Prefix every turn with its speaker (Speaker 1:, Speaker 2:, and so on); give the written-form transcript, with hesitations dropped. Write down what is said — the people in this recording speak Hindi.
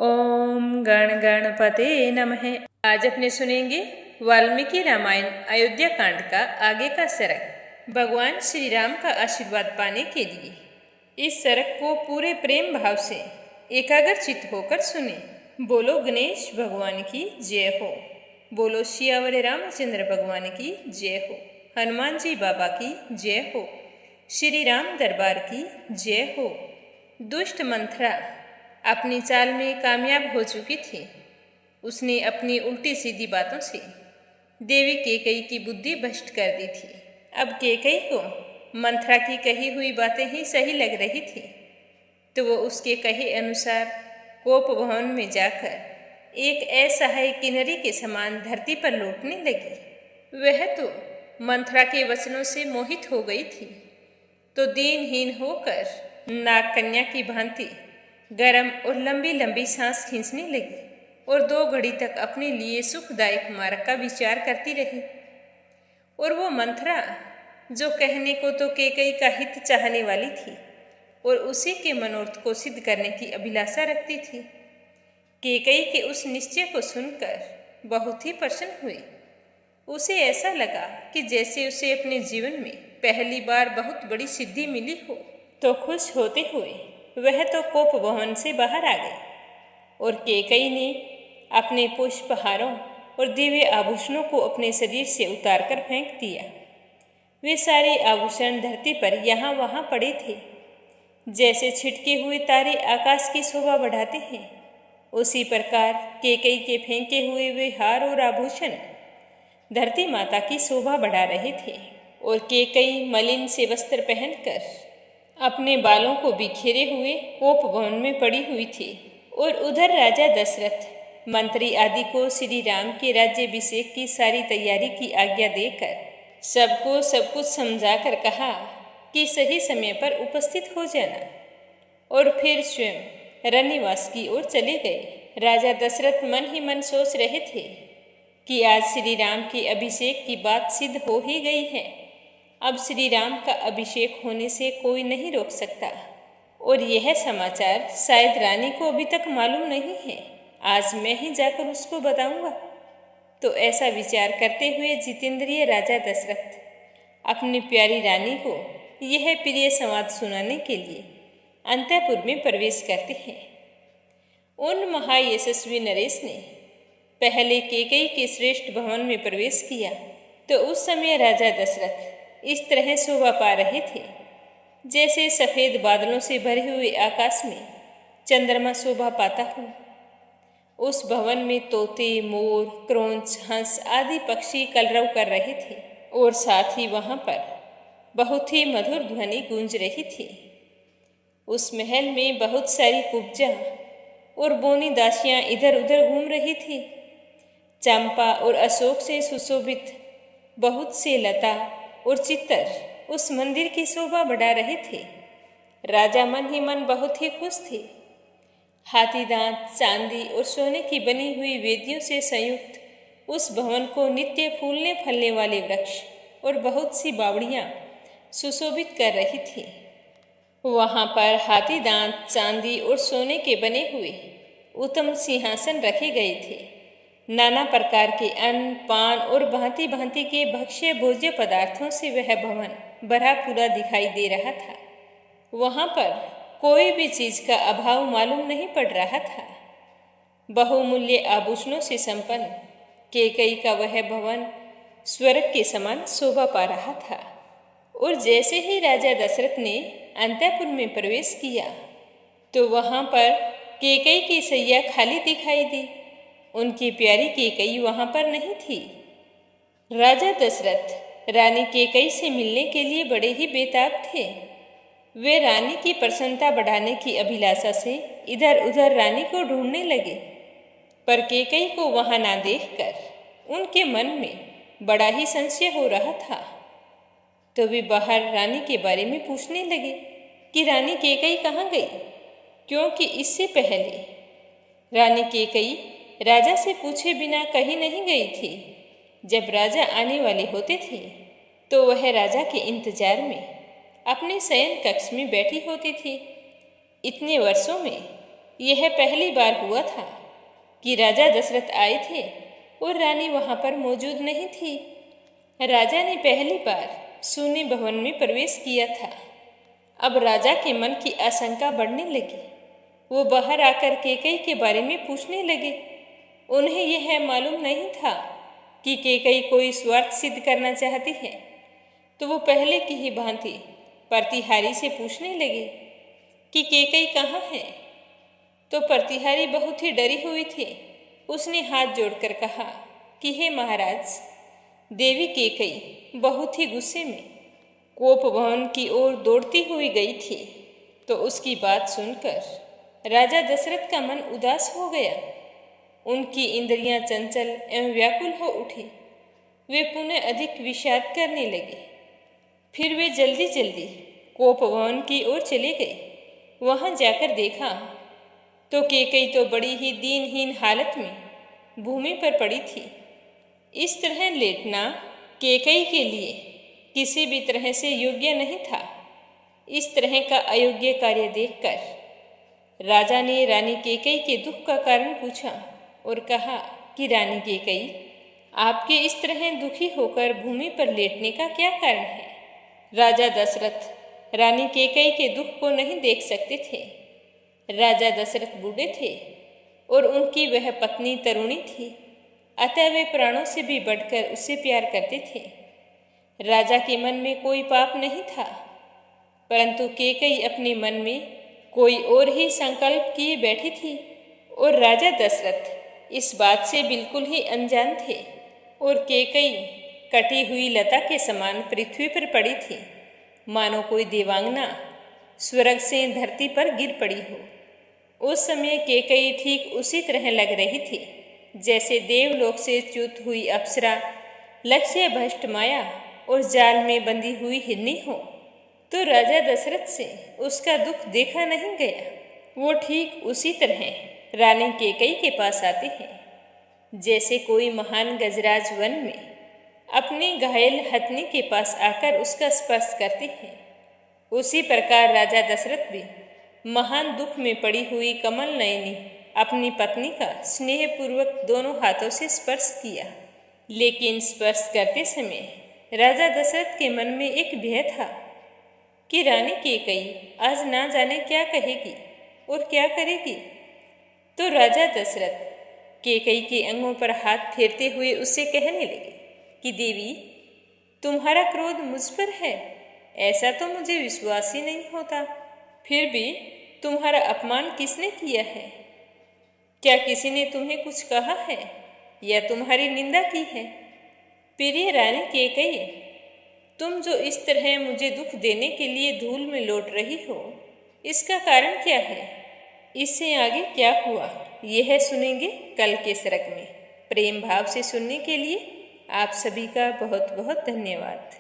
Speaker 1: ओम गण गणपते नमः। आज अपने सुनेंगे वाल्मीकि रामायण अयोध्या कांड का आगे का सरक। भगवान श्री राम का आशीर्वाद पाने के लिए इस सरक को पूरे प्रेम भाव से एकाग्रचित्त होकर सुने। बोलो गणेश भगवान की जय हो। बोलो सियावर रामचंद्र भगवान की जय हो। हनुमान जी बाबा की जय हो। श्री राम दरबार की जय हो। दुष्ट मंथरा अपनी चाल में कामयाब हो चुकी थी। उसने अपनी उल्टी सीधी बातों से देवी केकई की बुद्धि भ्रष्ट कर दी थी। अब केकई को मंथरा की कही हुई बातें ही सही लग रही थी, तो वो उसके कहे अनुसार कोप भवन में जाकर एक असहाय किन्नरी के समान धरती पर लौटने लगी। वह तो मंथरा के वचनों से मोहित हो गई थी, तो दीनहीन होकर नाग कन्या की भांति गरम और लंबी लंबी सांस खींचने लगी और 2 घड़ी तक अपने लिए सुखदायक मार्ग का विचार करती रही। और वो मंथरा जो कहने को तो केकई का हित चाहने वाली थी और उसी के मनोरथ को सिद्ध करने की अभिलाषा रखती थी, केकई के उस निश्चय को सुनकर बहुत ही प्रसन्न हुई। उसे ऐसा लगा कि जैसे उसे अपने जीवन में पहली बार बहुत बड़ी सिद्धि मिली हो। तो खुश होते हुए वह तो कोप भवन से बाहर आ गई और केकई ने अपने पुष्पहारों और दिव्य आभूषणों को अपने शरीर से उतारकर फेंक दिया। वे सारे आभूषण धरती पर यहाँ वहाँ पड़े थे। जैसे छिटके हुए तारे आकाश की शोभा बढ़ाते हैं, उसी प्रकार केकई के फेंके हुए वे हार और आभूषण धरती माता की शोभा बढ़ा रहे थे। और केकई मलिन से वस्त्र पहनकर अपने बालों को बिखेरे हुए कोप भवन में पड़ी हुई थी। और उधर राजा दशरथ मंत्री आदि को श्री राम के राज्याभिषेक की सारी तैयारी की आज्ञा देकर सबको सब कुछ समझाकर कहा कि सही समय पर उपस्थित हो जाना, और फिर स्वयं रनिवास की ओर चले गए। राजा दशरथ मन ही मन सोच रहे थे कि आज श्री राम के अभिषेक की बात सिद्ध हो ही गई है। अब श्री राम का अभिषेक होने से कोई नहीं रोक सकता, और यह समाचार शायद रानी को अभी तक मालूम नहीं है। आज मैं ही जाकर उसको बताऊंगा। तो ऐसा विचार करते हुए जितेंद्रिय राजा दशरथ अपनी प्यारी रानी को यह प्रिय संवाद सुनाने के लिए अंतःपुर में प्रवेश करते हैं। उन महायशस्वी नरेश ने पहले केकई के श्रेष्ठ भवन में प्रवेश किया, तो उस समय राजा दशरथ इस तरह शोभा पा रहे थे जैसे सफ़ेद बादलों से भरे हुए आकाश में चंद्रमा शोभा पाता हो। उस भवन में तोते, मोर, क्रोंच, हंस आदि पक्षी कलरव कर रहे थे, और साथ ही वहाँ पर बहुत ही मधुर ध्वनि गूंज रही थी। उस महल में बहुत सारी कुब्जा और बोनी दासियाँ इधर उधर घूम रही थी। चंपा और अशोक से सुशोभित बहुत से लता और चित्तर उस मंदिर की शोभा बढ़ा रहे थे। राजा मन ही मन बहुत ही खुश थे। हाथी दांत, चांदी और सोने की बनी हुई वेदियों से संयुक्त उस भवन को नित्य फूलने फलने वाले वृक्ष और बहुत सी बावड़ियाँ सुशोभित कर रही थी। वहाँ पर हाथी दांत, चांदी और सोने के बने हुए उत्तम सिंहासन रखे गए थे। नाना प्रकार के अन्न, पान और भांति भांति के भक्ष्य भोज्य पदार्थों से वह भवन भरा पूरा दिखाई दे रहा था। वहाँ पर कोई भी चीज का अभाव मालूम नहीं पड़ रहा था। बहुमूल्य आभूषणों से संपन्न केकई का वह भवन स्वर्ग के समान शोभा पा रहा था। और जैसे ही राजा दशरथ ने अंतःपुर में प्रवेश किया, तो वहाँ पर केकई की सैया खाली दिखाई दी। उनकी प्यारी केकई वहाँ पर नहीं थी। राजा दशरथ रानी केकई से मिलने के लिए बड़े ही बेताब थे। वे रानी की प्रसन्नता बढ़ाने की अभिलाषा से इधर उधर रानी को ढूंढने लगे, पर केकई को वहाँ ना देखकर उनके मन में बड़ा ही संशय हो रहा था। तो वे बाहर रानी के बारे में पूछने लगे कि रानी केकई कहाँ गई, क्योंकि इससे पहले रानी केकई राजा से पूछे बिना कहीं नहीं गई थी। जब राजा आने वाले होते थे, तो वह राजा के इंतजार में अपने शयन कक्ष में बैठी होती थी। इतने वर्षों में यह पहली बार हुआ था कि राजा दशरथ आए थे और रानी वहां पर मौजूद नहीं थी। राजा ने पहली बार सोने भवन में प्रवेश किया था। अब राजा के मन की आशंका बढ़ने लगी। वो बाहर आकर कैकेयी के बारे में पूछने लगे। उन्हें यह मालूम नहीं था कि कैकेयी कोई स्वार्थ सिद्ध करना चाहती है, तो वो पहले की ही भांति प्रतिहारी से पूछने लगे कि कैकेयी कहाँ है। तो प्रतिहारी बहुत ही डरी हुई थी। उसने हाथ जोड़कर कहा कि हे महाराज, देवी कैकेयी बहुत ही गुस्से में कोप भवन की ओर दौड़ती हुई गई थी। तो उसकी बात सुनकर राजा दशरथ का मन उदास हो गया। उनकी इंद्रियां चंचल एवं व्याकुल हो उठी। वे पुनः अधिक विषाद करने लगे। फिर वे जल्दी जल्दी कोप भवन की ओर चले गए। वहां जाकर देखा तो कैकेयी तो बड़ी ही दीनहीन हालत में भूमि पर पड़ी थी। इस तरह लेटना कैकेयी के लिए किसी भी तरह से योग्य नहीं था। इस तरह का अयोग्य कार्य देखकर राजा ने रानी कैकेयी के दुख का कारण पूछा और कहा कि रानी कैकेयी, आपके इस तरह दुखी होकर भूमि पर लेटने का क्या कारण है? राजा दशरथ रानी कैकेयी के दुख को नहीं देख सकते थे। राजा दशरथ बूढ़े थे और उनकी वह पत्नी तरुणी थी, अतः वे प्राणों से भी बढ़कर उससे प्यार करते थे। राजा के मन में कोई पाप नहीं था, परंतु कैकेयी अपने मन में कोई और ही संकल्प किए बैठी थी और राजा दशरथ इस बात से बिल्कुल ही अनजान थे। और कैकेयी कटी हुई लता के समान पृथ्वी पर पड़ी थी, मानो कोई देवांगना स्वर्ग से धरती पर गिर पड़ी हो। उस समय कैकेयी ठीक उसी तरह लग रही थी जैसे देवलोक से च्युत हुई अप्सरा लक्ष्य भ्रष्ट माया और जाल में बंधी हुई हिरनी हो। तो राजा दशरथ से उसका दुख देखा नहीं गया। वो ठीक उसी तरह रानी कैकेयी के पास आते हैं जैसे कोई महान गजराज वन में अपने घायल हथनी के पास आकर उसका स्पर्श करते हैं। उसी प्रकार राजा दशरथ भी महान दुख में पड़ी हुई कमल नयनी अपनी पत्नी का स्नेहपूर्वक दोनों हाथों से स्पर्श किया। लेकिन स्पर्श करते समय राजा दशरथ के मन में एक भय था कि रानी कैकेयी आज ना जाने क्या कहेगी और क्या करेगी। तो राजा दशरथ कैकेयी के अंगों पर हाथ फेरते हुए उससे कहने लगे कि देवी, तुम्हारा क्रोध मुझ पर है, ऐसा तो मुझे विश्वास ही नहीं होता। फिर भी तुम्हारा अपमान किसने किया है? क्या किसी ने तुम्हें कुछ कहा है या तुम्हारी निंदा की है? प्रिय रानी कैकेयी, तुम जो इस तरह मुझे दुख देने के लिए धूल में लौट रही हो, इसका कारण क्या है? इससे आगे क्या हुआ, यह सुनेंगे कल के सरक में। प्रेम भाव से सुनने के लिए आप सभी का बहुत बहुत धन्यवाद।